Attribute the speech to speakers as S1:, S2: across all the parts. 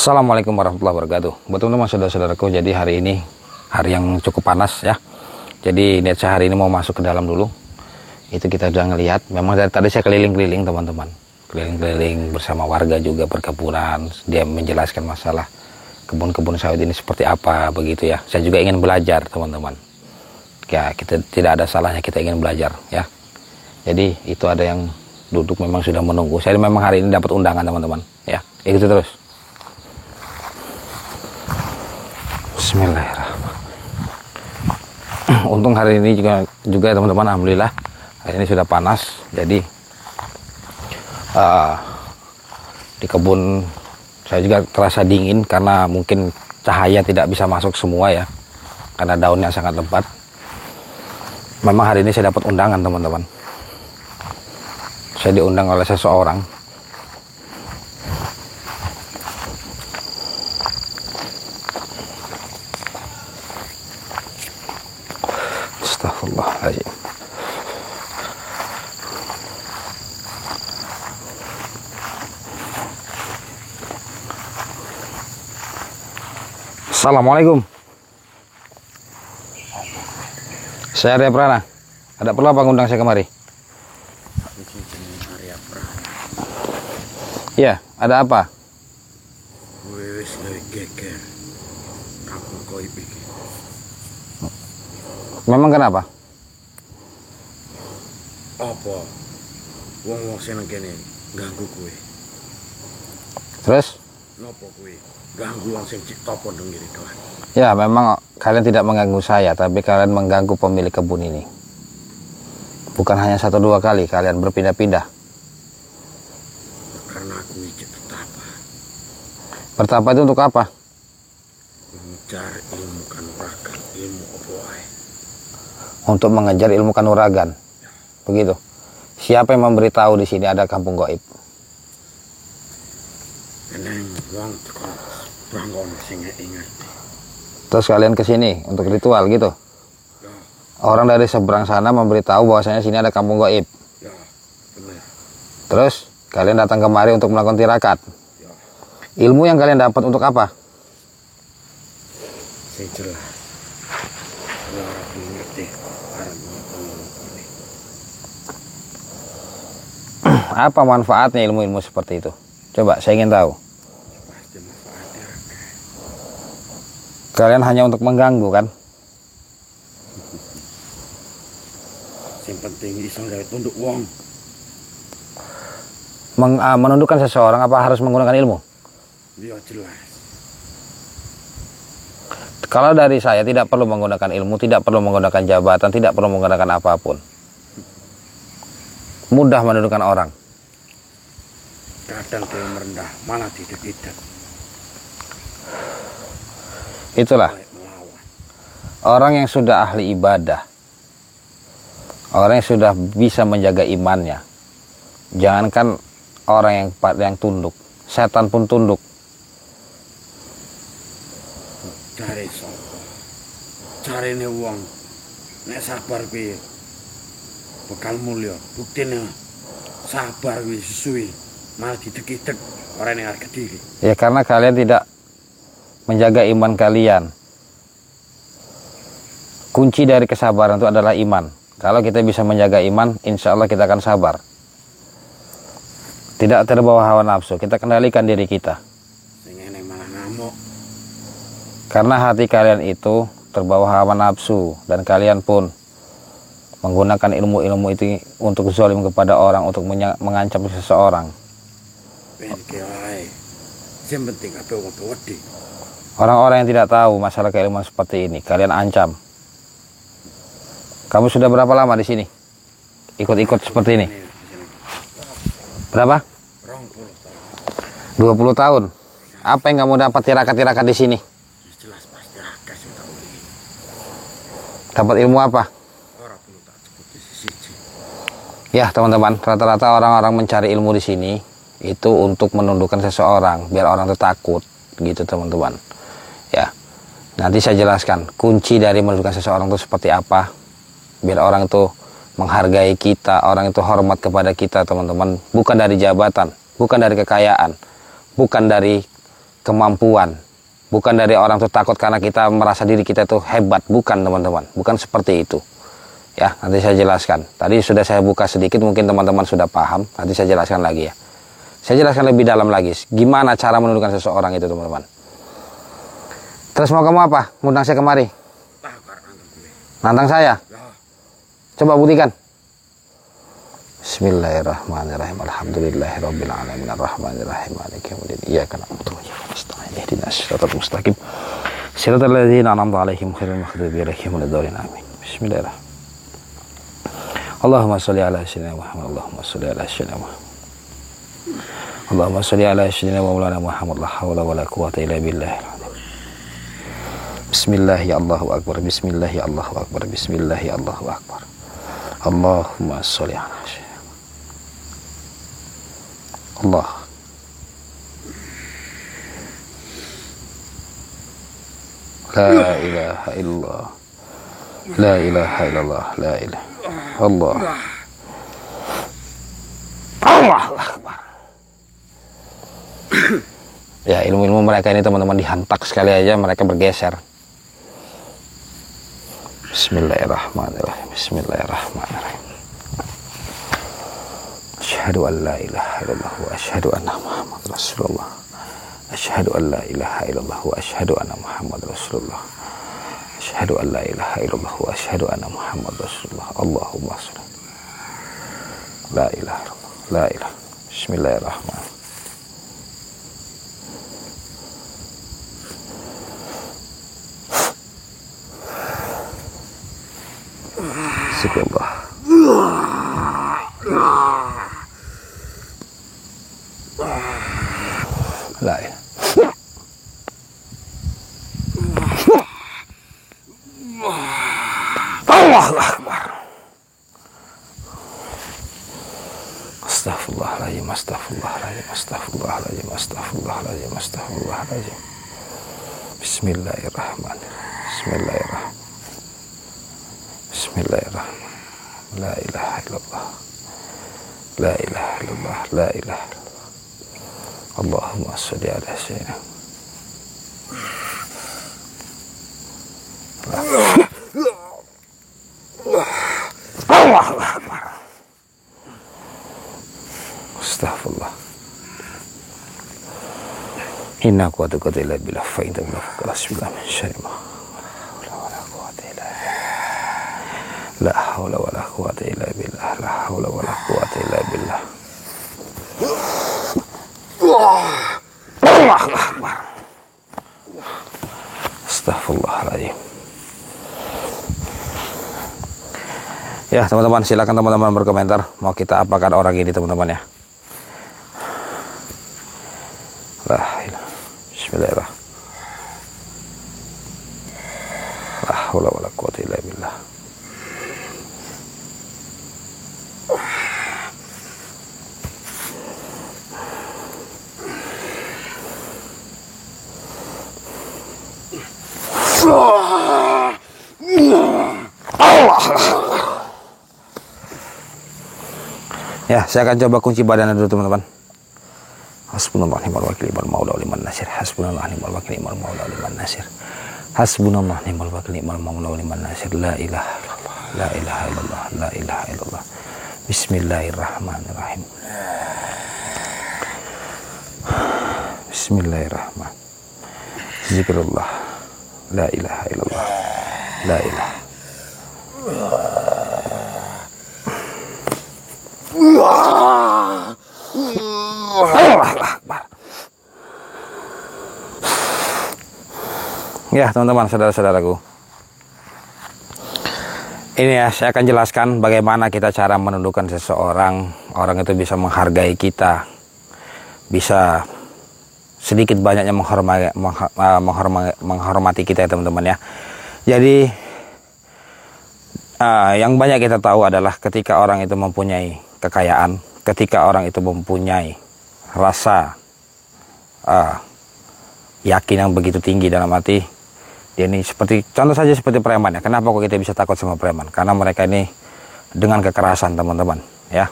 S1: Assalamualaikum warahmatullahi wabarakatuh. Teman-teman, saudara-saudaraku, jadi hari ini hari yang cukup panas ya. Jadi niat saya hari ini mau masuk ke dalam dulu. Itu kita udah ngelihat. Memang dari tadi saya keliling-keliling teman-teman. Keliling-keliling bersama warga juga perkebunan. Dia menjelaskan masalah kebun-kebun sawit ini seperti apa begitu ya. Saya juga ingin belajar teman-teman. Ya, kita tidak ada salahnya kita ingin belajar ya. Jadi itu ada yang duduk memang sudah menunggu. Saya memang hari ini dapat undangan teman-teman ya. Ikuti terus. Bismillahirrahmanirrahim. Untung hari ini juga teman-teman, alhamdulillah hari ini sudah panas. Jadi di kebun saya juga terasa dingin karena mungkin cahaya tidak bisa masuk semua ya, karena daunnya sangat lebat. Memang hari ini saya dapat undangan teman-teman. Saya diundang oleh seseorang. Astagfirullahaladzim. Assalamualaikum. Saya Arya Prana. Ada perlu apa ngundang saya kemari? Ya, ada apa? Memang kenapa?
S2: Apa? Wong-wong seneng kene ganggu kowe.
S1: Terus?
S2: Napa kowe ganggu wong sing cipta pondong ngene doan?
S1: Ya, memang kalian tidak mengganggu saya, tapi kalian mengganggu pemilik kebun ini. Bukan hanya 1-2 kali, kalian berpindah-pindah.
S2: Karena aku iki betapa.
S1: Bertapa itu untuk apa?
S2: Mencari ilmu kanuragan, ilmu apa wae.
S1: Untuk mengejar ilmu kanuragan. Begitu. Siapa yang memberitahu di sini ada kampung gaib?
S2: Eneng wong teko bangun sing ingat.
S1: Terus kalian ke sini untuk ritual gitu.
S2: Ya,
S1: Orang dari seberang sana memberitahu bahwasanya sini ada kampung gaib.
S2: ya, benar.
S1: Terus kalian datang kemari untuk melakukan tirakat.
S2: Ya,
S1: Ilmu yang kalian dapat untuk apa?
S2: sing jelas. Ora ngerti arep ngomong.
S1: Apa manfaatnya ilmu-ilmu seperti itu? Coba saya ingin tahu.
S2: Pasti manfaatnya akeh.
S1: Kalian hanya untuk mengganggu kan?
S2: Sing penting iso gawe tunduk wong.
S1: Menundukkan seseorang apa harus menggunakan ilmu?
S2: Dia jelas.
S1: Kalau dari saya tidak perlu menggunakan ilmu, tidak perlu menggunakan jabatan, tidak perlu menggunakan apapun. Mudah menundukkan orang.
S2: Kadang dia merendah, malah tidak.
S1: Itulah
S2: Melawan.
S1: orang yang sudah ahli ibadah. Orang yang sudah bisa menjaga imannya. Jangankan orang yang tunduk, setan pun tunduk.
S2: Cari sapa? Carine wong nek sabar piye? Bekal mulya. Buktine sabar wis suwi, malah didek-dek ora ning harga diri.
S1: Ya karena kalian tidak menjaga iman kalian. Kunci dari kesabaran itu adalah iman. Kalau kita bisa menjaga iman, insya Allah kita akan sabar. Tidak terbawa hawa nafsu, kita kendalikan diri kita.
S2: Sing ngene malah ngamuk.
S1: Karena hati kalian itu terbawa hawa nafsu. Dan kalian pun menggunakan ilmu-ilmu itu untuk zalim kepada orang, untuk mengancam seseorang.
S2: Ben ki wae. Sing penting ape wong wedi.
S1: Orang-orang yang tidak tahu masalah keilmuan seperti ini, kalian ancam. Kamu sudah berapa lama di sini? Ikut-ikut seperti ini? Berapa? 20 tahun. Apa yang kamu dapat tirakat-tirakat di sini?
S2: Jelas pasti akeh sing tau iki.
S1: Dapat ilmu apa?
S2: Ora perlu tak sebut siji.
S1: Ya teman-teman, rata-rata orang-orang mencari ilmu di sini itu untuk menundukkan seseorang, biar orang itu takut, gitu teman-teman. Ya, nanti saya jelaskan kunci dari menundukkan seseorang itu seperti apa, biar orang itu menghargai kita, orang itu hormat kepada kita teman-teman. Bukan dari jabatan, bukan dari kekayaan, bukan dari kemampuan. Bukan dari orang itu takut karena kita merasa diri kita itu hebat. Bukan teman-teman. Bukan seperti itu. Ya, nanti saya jelaskan. Tadi sudah saya buka sedikit, mungkin teman-teman sudah paham. Nanti saya jelaskan lagi ya. Saya jelaskan lebih dalam lagi. Gimana cara menundukkan seseorang itu teman-teman. Terus mau kamu apa? Ngundang saya kemari. Nantang saya. Coba buktikan. Bismillahirrahmanirrahim. Alhamdulillahirabbil alamin arrahmanirrahim maliki yaumiddin. Iyyaka na'budu wa iyyaka nasta'in. Ihdinas siratal mustaqim. Siratal ladzina an'amta 'alaihim ghairil maghdubi 'alaihim waladdallin. Amin. Bismillahirrahmanirrahim. Allahumma shalli ala sayyidina Muhammad. Allahumma shalli ala sayyidina Muhammad. Allahumma shalli ala sayyidina wa maulana Muhammad. La haula wala quwwata illa billah. Bismillah ya Allahu akbar. Bismillah ya Allahu akbar. Bismillah ya Allahu akbar. Allahumma sholli ala sayyidina Allah. La ilaha illallah. La ilaha illallah. La ilaha Allah. Allahu akbar. Ya, ilmu-ilmu mereka ini teman-teman dihantak sekali aja mereka bergeser. Bismillahirrahmanirrahim. Bismillahirrahmanirrahim. Asyhadu an la ilaha illallah wa asyhadu anna Muhammadar Rasulullah. Asyhadu an la ilaha illallah wa asyhadu anna Muhammadar Rasulullah. Asyhadu an la ilaha illallah wa asyhadu anna Muhammadar Rasulullah. Allahumma shalli. La ilaha illallah. La ilaha. Bismillahirrahmanirrahim. Syukurlah. La ilaha. Allahu akbar. Astaghfirullahaladzim, astaghfirullahaladzim, astaghfirullahaladzim, astaghfirullahaladzim, astaghfirullahaladzim. Bismillahirrahmanirrahim. Bismillahirrahmanirrahim. Bismillahirrahmanirrahim. La ilaha illallah. La ilaha illallah. La ilaha illallah. Allahumma sholli ala sayyidina. Allahu akbar. Astaghfirullah. Inna quwwata illa billah fa inna billahi min syarri ma la haula wala quwwata illa billah. La haula wala quwwata illa billah. Allahu akbar. Astaghfirullahaladzim. Ya teman-teman, silakan teman-teman berkomentar mau kita apakan orang ini teman-teman ya. Bismillahirrahmanirrahim. La haula wala quwwata illa billah. Ya, saya akan coba kunci badannya dulu teman-teman. Hasbunallah ni'mal wakil ni'mal maula liman nasir. Hasbunallah ni'mal wakil ni'mal maula liman nasir. Hasbunallah ni'mal wakil ni'mal maula liman nasir. La ilaha illallah. La ilaha illallah. La ilaha illallah. Bismillahirrahmanirrahim. Bismillahirrahmanirrahim. Zikrullah. La ilaha illallah. La ilaha. Ya teman-teman, saudara-saudaraku, ini ya saya akan jelaskan bagaimana kita cara menundukkan seseorang. Orang itu bisa menghargai kita, bisa sedikit banyaknya menghormati kita ya teman-teman ya. Jadi yang banyak kita tahu adalah ketika orang itu mempunyai kekayaan, ketika orang itu mempunyai rasa yakin yang begitu tinggi dalam hati, dia ini seperti, contoh saja seperti preman ya. Kenapa kok kita bisa takut sama preman? Karena mereka ini dengan kekerasan teman-teman ya.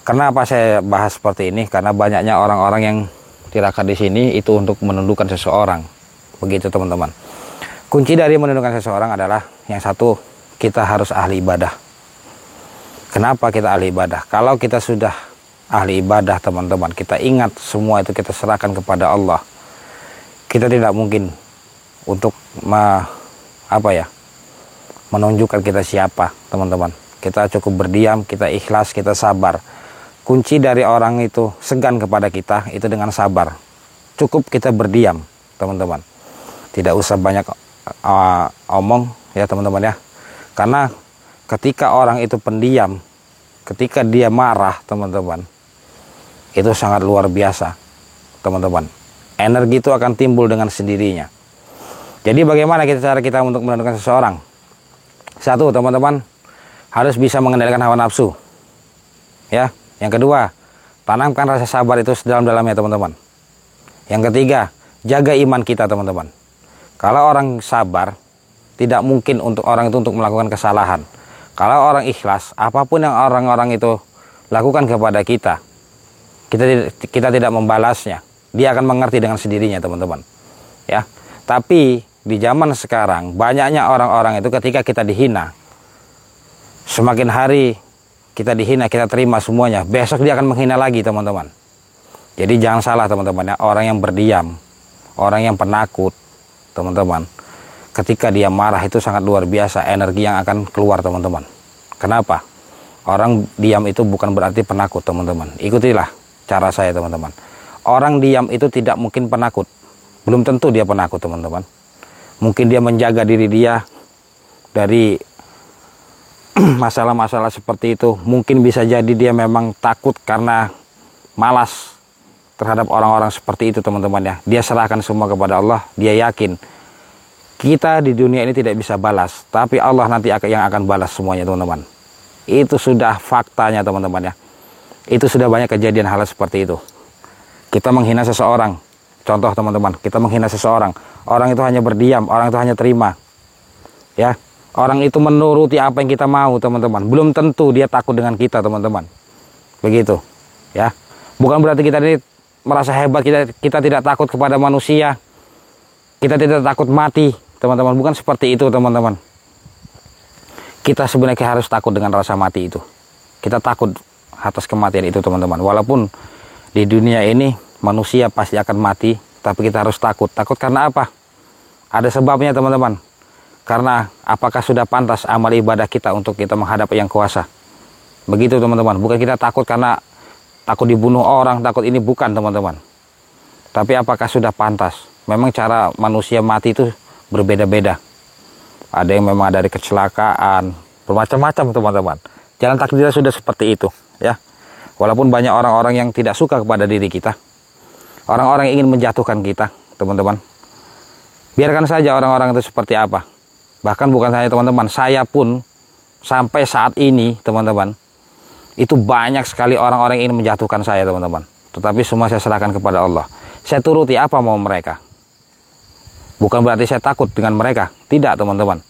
S1: Kenapa saya bahas seperti ini? Karena banyaknya orang-orang yang tirakat di sini itu untuk menundukkan seseorang. Begitu teman-teman. Kunci dari menundukkan seseorang adalah yang satu, kita harus ahli ibadah. Kenapa kita ahli ibadah? Kalau kita sudah ahli ibadah teman-teman, kita ingat semua itu kita serahkan kepada Allah. Kita tidak mungkin untuk menunjukkan kita siapa teman-teman. Kita cukup berdiam, kita ikhlas, kita sabar. Kunci dari orang itu segan kepada kita itu dengan sabar. Cukup kita berdiam teman-teman. Tidak usah banyak omong ya teman-teman ya. Karena ketika orang itu pendiam, ketika dia marah teman-teman, itu sangat luar biasa teman-teman. Energi itu akan timbul dengan sendirinya. Jadi bagaimana cara kita untuk menentukan seseorang? Satu teman-teman, harus bisa mengendalikan hawa nafsu. Ya. Yang kedua, tanamkan rasa sabar itu sedalam-dalamnya teman-teman. Yang ketiga, jaga iman kita teman-teman. Kalau orang sabar, tidak mungkin untuk orang itu untuk melakukan kesalahan. Kalau orang ikhlas, apapun yang orang-orang itu lakukan kepada kita, kita tidak membalasnya. Dia akan mengerti dengan sendirinya teman-teman. Ya. Tapi di zaman sekarang, banyaknya orang-orang itu ketika kita dihina, semakin hari kita dihina, kita terima semuanya. Besok dia akan menghina lagi teman-teman. Jadi jangan salah teman-teman ya. Orang yang berdiam, orang yang penakut teman-teman, ketika dia marah itu sangat luar biasa energi yang akan keluar teman-teman. Kenapa? Orang diam itu bukan berarti penakut teman-teman. Ikutilah cara saya teman-teman. Orang diam itu tidak mungkin penakut. Belum tentu dia penakut teman-teman. Mungkin dia menjaga diri dia dari masalah-masalah seperti itu. Mungkin bisa jadi dia memang takut karena malas terhadap orang-orang seperti itu teman-teman ya. Dia serahkan semua kepada Allah. Dia yakin kita di dunia ini tidak bisa balas, tapi Allah nanti yang akan balas semuanya teman-teman. Itu sudah faktanya teman-teman ya. Itu sudah banyak kejadian hal seperti itu. Kita menghina seseorang. Contoh teman-teman, kita menghina seseorang. Orang itu hanya berdiam, orang itu hanya terima. Ya. Orang itu menuruti apa yang kita mau teman-teman. Belum tentu dia takut dengan kita teman-teman. Begitu. Ya. Bukan berarti kita ini merasa hebat, kita tidak takut kepada manusia. Kita tidak takut mati teman-teman. Bukan seperti itu teman-teman. Kita sebenarnya harus takut dengan rasa mati itu. Kita takut atas kematian itu teman-teman. Walaupun di dunia ini manusia pasti akan mati, tapi kita harus takut. Takut karena apa? Ada sebabnya teman-teman. Karena apakah sudah pantas amal ibadah kita untuk kita menghadap yang kuasa? Begitu teman-teman. Bukan kita takut karena takut dibunuh orang, takut ini, bukan teman-teman. Tapi apakah sudah pantas? Memang cara manusia mati itu berbeda-beda. Ada yang memang dari kecelakaan, bermacam-macam teman-teman. Jalan takdirnya sudah seperti itu, ya. Walaupun banyak orang-orang yang tidak suka kepada diri kita, orang-orang yang ingin menjatuhkan kita, teman-teman. Biarkan saja orang-orang itu seperti apa. Bahkan bukan hanya teman-teman, saya pun sampai saat ini, teman-teman, itu banyak sekali orang-orang yang ingin menjatuhkan saya, teman-teman. Tetapi semua saya serahkan kepada Allah. Saya turuti apa mau mereka. Bukan berarti saya takut dengan mereka. Tidak, teman-teman.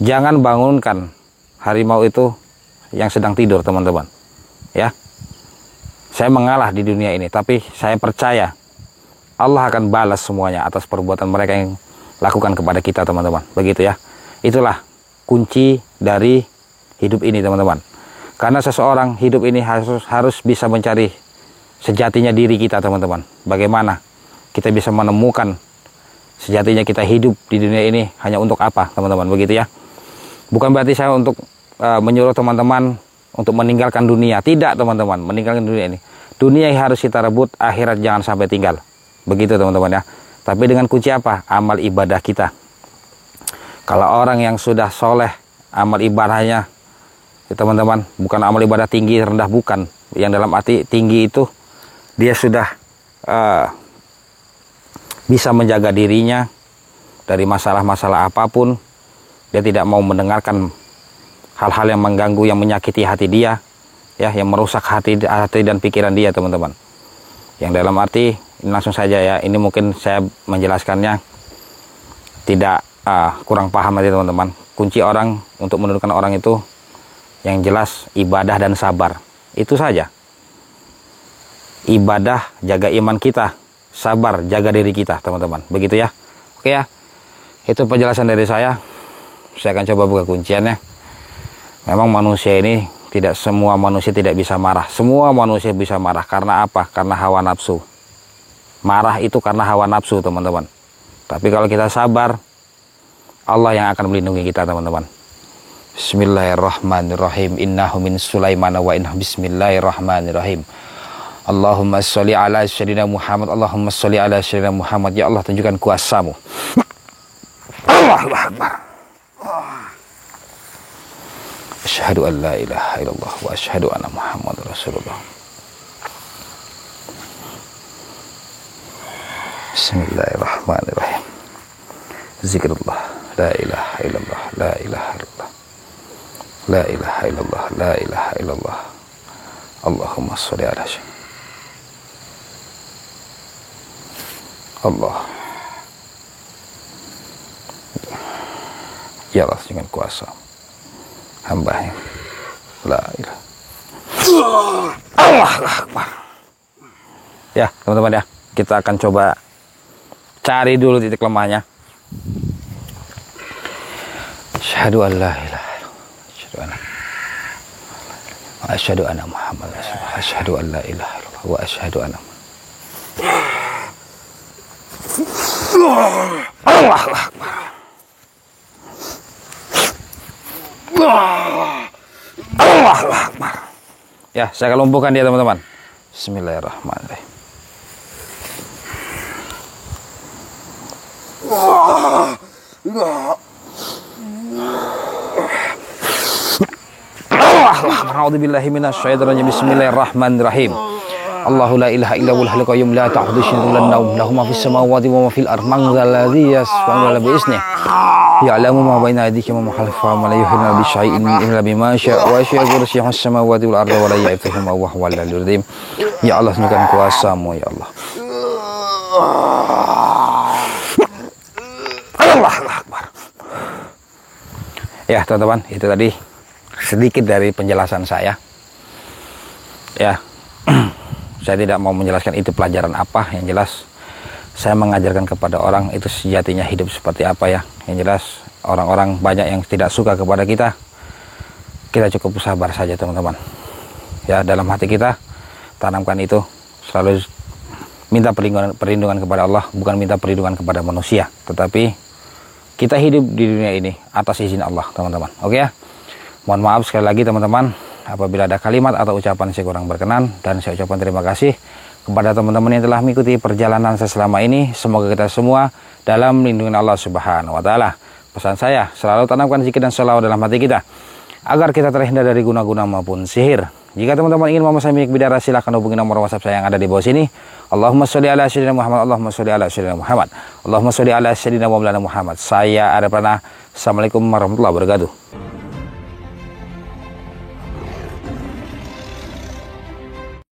S1: Jangan bangunkan harimau itu yang sedang tidur, teman-teman. Ya. Saya mengalah di dunia ini, tapi saya percaya Allah akan balas semuanya atas perbuatan mereka yang lakukan kepada kita, teman-teman. Begitu ya. Itulah kunci dari hidup ini, teman-teman. Karena seseorang hidup ini harus bisa mencari sejatinya diri kita, teman-teman. Bagaimana kita bisa menemukan sejatinya kita hidup di dunia ini hanya untuk apa, teman-teman. Begitu ya. Bukan berarti saya untuk menyuruh teman-teman untuk meninggalkan dunia. Tidak, teman-teman. Meninggalkan dunia ini. Dunia yang harus kita rebut, akhirat jangan sampai tinggal. Begitu, teman-teman ya. Tapi dengan kunci apa? Amal ibadah kita. Kalau orang yang sudah soleh, amal ibadahnya, ya teman-teman, bukan amal ibadah tinggi, rendah, bukan. Yang dalam arti tinggi itu, dia sudah bisa menjaga dirinya dari masalah-masalah apapun. Dia tidak mau mendengarkan hal-hal yang mengganggu, yang menyakiti hati dia, ya, yang merusak hati dan pikiran dia, teman-teman. Yang dalam arti, langsung saja ya, ini mungkin saya menjelaskannya tidak kurang paham nanti teman-teman. Kunci orang untuk menundukkan orang itu yang jelas ibadah dan sabar. Itu saja. ibadah, jaga iman kita, sabar, jaga diri kita, teman-teman. Begitu ya. Oke ya. Itu penjelasan dari saya. Saya akan coba buka kunciannya. Memang manusia ini, tidak semua manusia tidak bisa marah. Semua manusia bisa marah. Karena apa? Karena hawa nafsu. Marah itu karena hawa nafsu, teman-teman. Tapi kalau kita sabar, Allah yang akan melindungi kita, teman-teman. Bismillahirrahmanirrahim. Innahu min Sulaiman wa innahu bismillahirrahmanirrahim. Allahumma sholli ala sayyidina Muhammad. Allahumma sholli ala sayyidina Muhammad. Ya Allah, tunjukkan kuasa-Mu. Allahu Akbar. Asyhadu an la ilaha illallah wa asyhadu anna Muhammadar Rasulullah. Bismillahirrahmanirrahim. Zikrullah. La ilaha illallah. La ilaha illallah. La ilaha illallah. La ilaha illallah. Allahumma sholli ala sayyidina Allah. Ya Allah, dengan kuasa hamba-Nya. La ilaha. Allahu Akbar. Ya, teman-teman ya, kita akan coba cari dulu titik lemahnya. Asyhadu an la ilaha illallah. Asyhadu anna Muhammadar Rasulullah. Asyhadu an la ilaha illallah wa asyhadu anna Allahu Akbar. Allahu Akbar. Ya, saya akan lumpuhkan dia, teman-teman. Bismillahirrahmanirrahim. A'udzubillahi minasyaitonir rajim. Bismillahirrahmanirrahim. Allahu la ilaha illa huwal hayyul qayyum la ta'khudhuhu sinatun wa la nawm lahu ma fis samawati wa ma fil ardi man dzal ladzi yashfa'u illa bi idzni ya'lamu ma baina aydihim wa ma khalfahum wa la yuhituna bi syai'in illa bima syaa wa wasi'a kursiyyuhu as-samawati wal arda wa la ya'uduhu ma huwa al-'aliyyul 'azim. Ya Allah, tunjukkan kuasa-Mu ya Allah. Allahu Akbar. Ya, teman-teman, itu tadi sedikit dari penjelasan saya. Ya. Saya tidak mau menjelaskan itu pelajaran apa, yang jelas saya mengajarkan kepada orang itu sejatinya hidup seperti apa ya. Yang jelas orang-orang banyak yang tidak suka kepada kita cukup sabar saja, teman-teman. Ya, dalam hati kita tanamkan itu, selalu minta perlindungan kepada Allah, bukan minta perlindungan kepada manusia, tetapi kita hidup di dunia ini atas izin Allah, teman-teman. Oke ya. Mohon maaf sekali lagi, teman-teman, apabila ada kalimat atau ucapan saya kurang berkenan, dan saya ucapkan terima kasih kepada teman-teman yang telah mengikuti perjalanan saya selama ini. Semoga kita semua dalam lindungan Allah Subhanahu wa taala. Pesan saya, selalu tanamkan zikir dan sholawat dalam hati kita agar kita terhindar dari guna-guna maupun sihir. Jika teman-teman ingin memesan milik bidara, silahkan hubungi nomor WhatsApp saya yang ada di bawah sini. Allahumma sholli ala sayyidina Muhammad. Allahumma sholli ala sayyidina Muhammad. Allahumma sholli ala sayyidina Muhammad. Saya Arif Rana. Assalamualaikum warahmatullahi wabarakatuh.